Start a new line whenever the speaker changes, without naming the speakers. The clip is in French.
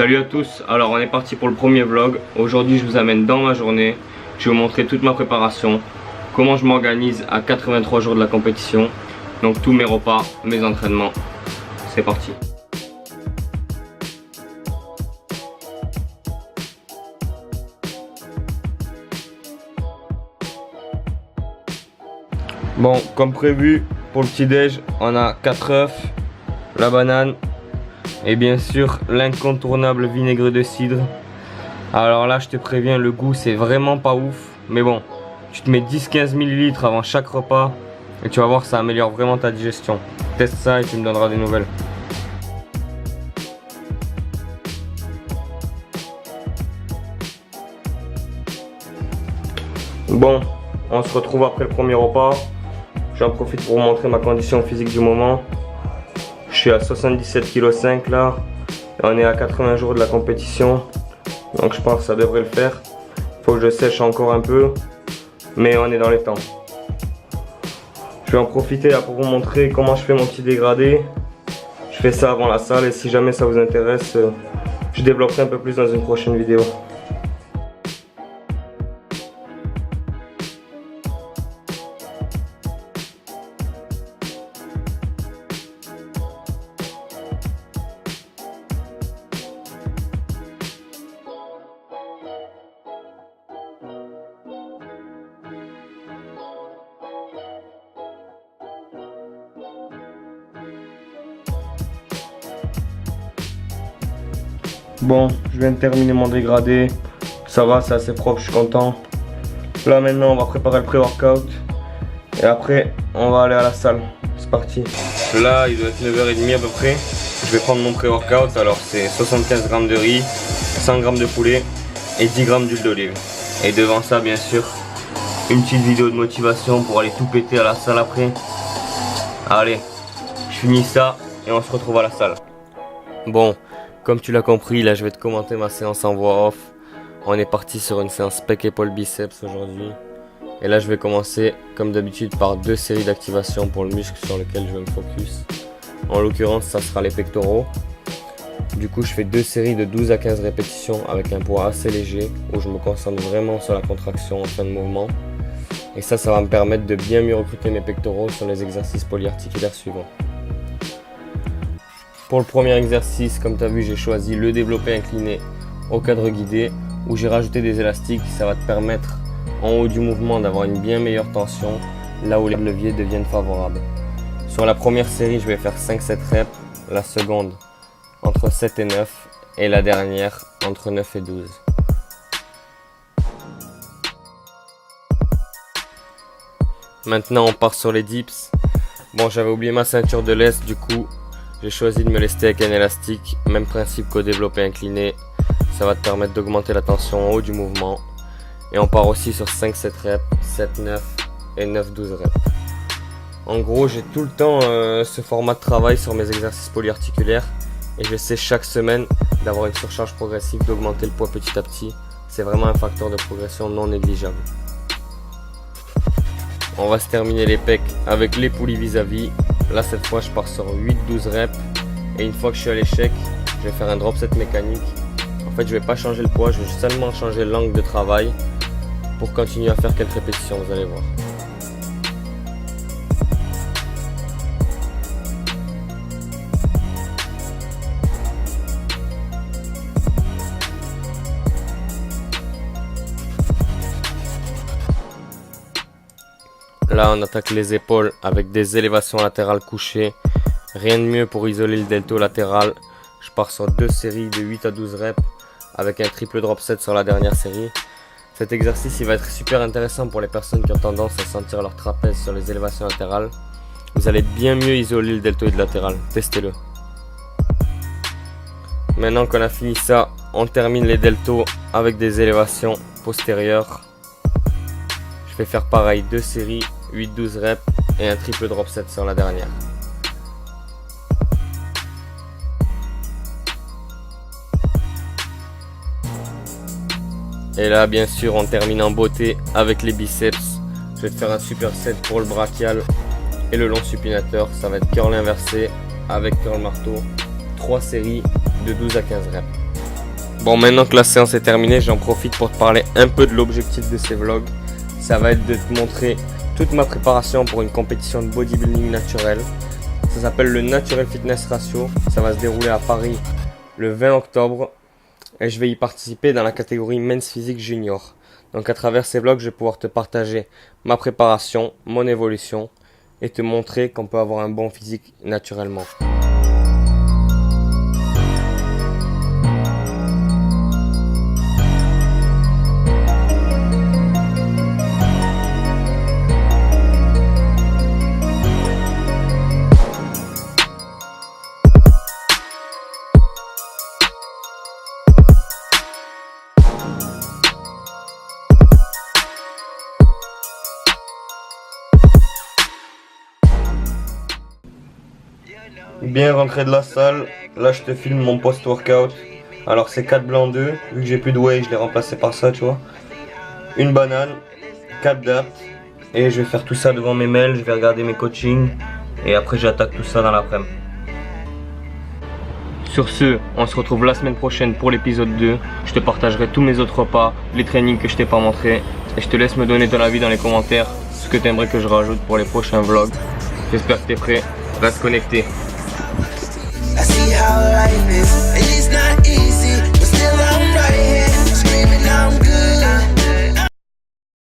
Salut à tous, alors on est parti pour le premier vlog. Aujourd'hui je vous amène dans ma journée. Je vais vous montrer toute ma préparation, comment je m'organise à 83 jours de la compétition. Donc tous mes repas, mes entraînements. C'est parti. Bon, comme prévu, pour le petit déj, on a 4 œufs, la banane et bien sûr l'incontournable vinaigre de cidre. Alors là, je te préviens, le goût c'est vraiment pas ouf, mais bon, tu te mets 10-15 ml avant chaque repas et tu vas voir, ça améliore vraiment ta digestion. Teste ça et tu me donneras des nouvelles. Bon, on se retrouve après le premier repas. J'en profite pour vous montrer ma condition physique du moment. Je suis à 77,5 kg là. Et on est à 80 jours de la compétition. Donc je pense que ça devrait le faire. Il faut que je sèche encore un peu. Mais on est dans les temps. Je vais en profiter là pour vous montrer comment je fais mon petit dégradé. Je fais ça avant la salle et si jamais ça vous intéresse, je développerai un peu plus dans une prochaine vidéo. Bon, je viens de terminer mon dégradé. Ça va, c'est assez propre, je suis content. Là maintenant, on va préparer le pré-workout. Et après, on va aller à la salle. C'est parti. Là, il doit être 9h30 à peu près. Je vais prendre mon pré-workout. Alors, c'est 75 g de riz, 100 g de poulet et 10 g d'huile d'olive. Et devant ça, bien sûr, une petite vidéo de motivation pour aller tout péter à la salle après. Allez, je finis ça et on se retrouve à la salle. Bon. Comme tu l'as compris, là je vais te commenter ma séance en voix off. On est parti sur une séance pec épaule biceps aujourd'hui. Et là je vais commencer comme d'habitude par 2 séries d'activation pour le muscle sur lequel je vais me focus. En l'occurrence ça sera les pectoraux. Du coup je fais 2 séries de 12 à 15 répétitions avec un poids assez léger où je me concentre vraiment sur la contraction en fin de mouvement. Et ça va me permettre de bien mieux recruter mes pectoraux sur les exercices polyarticulaires suivants. Pour le premier exercice, comme tu as vu, j'ai choisi le développé incliné au cadre guidé où j'ai rajouté des élastiques. Ça va te permettre en haut du mouvement d'avoir une bien meilleure tension là où les leviers deviennent favorables. Sur la première série, je vais faire 5-7 reps, la seconde entre 7 et 9 et la dernière entre 9 et 12. Maintenant, on part sur les dips. Bon, j'avais oublié ma ceinture de lest, du coup, j'ai choisi de me lester avec un élastique, même principe qu'au développé incliné. Ça va te permettre d'augmenter la tension en haut du mouvement. Et on part aussi sur 5-7 reps, 7-9 et 9-12 reps. En gros, j'ai tout le temps ce format de travail sur mes exercices polyarticulaires. Et j'essaie chaque semaine d'avoir une surcharge progressive, d'augmenter le poids petit à petit. C'est vraiment un facteur de progression non négligeable. On va se terminer les pecs avec les poulies vis-à-vis. Là cette fois je pars sur 8-12 reps et une fois que je suis à l'échec, je vais faire un drop set mécanique. En fait je vais pas changer le poids, je vais seulement changer l'angle de travail pour continuer à faire quelques répétitions, vous allez voir. Là on attaque les épaules avec des élévations latérales couchées. Rien de mieux pour isoler le delto latéral. Je pars sur 2 séries de 8 à 12 reps avec un triple drop set sur la dernière série. Cet exercice il va être super intéressant pour les personnes qui ont tendance à sentir leur trapèze sur les élévations latérales. Vous allez bien mieux isoler le deltoïde latéral. Testez-le. Maintenant qu'on a fini ça, on termine les deltos avec des élévations postérieures. Je vais faire pareil, 2 séries, 8-12 reps et un triple drop set sur la dernière. Et là bien sûr on termine en beauté avec les biceps. Je vais te faire un superset pour le brachial et le long supinateur. Ça va être curl inversé avec curl marteau. 3 séries de 12 à 15 reps. Bon, maintenant que la séance est terminée, j'en profite pour te parler un peu de l'objectif de ces vlogs. Ça va être de te montrer toute ma préparation pour une compétition de bodybuilding naturel. Ça s'appelle le Natural Fitness Ratio. Ça va se dérouler à Paris le 20 octobre. Et je vais y participer dans la catégorie Men's Physique Junior. Donc à travers ces vlogs, je vais pouvoir te partager ma préparation, mon évolution et te montrer qu'on peut avoir un bon physique naturellement. Bien rentré de la salle, là je te filme mon post-workout. Alors c'est 4 blancs 2, vu que j'ai plus de whey, je l'ai remplacé par ça, tu vois. Une banane, 4 dates, et je vais faire tout ça devant mes mails, je vais regarder mes coachings, et après j'attaque tout ça dans l'après-midi. Sur ce, on se retrouve la semaine prochaine pour l'épisode 2. Je te partagerai tous mes autres repas, les trainings que je t'ai pas montré, et je te laisse me donner ton avis dans les commentaires, ce que tu aimerais que je rajoute pour les prochains vlogs. J'espère que tu es prêt, reste connecté.
I see how life is, and it's not easy, but still I'm right here, screaming I'm good.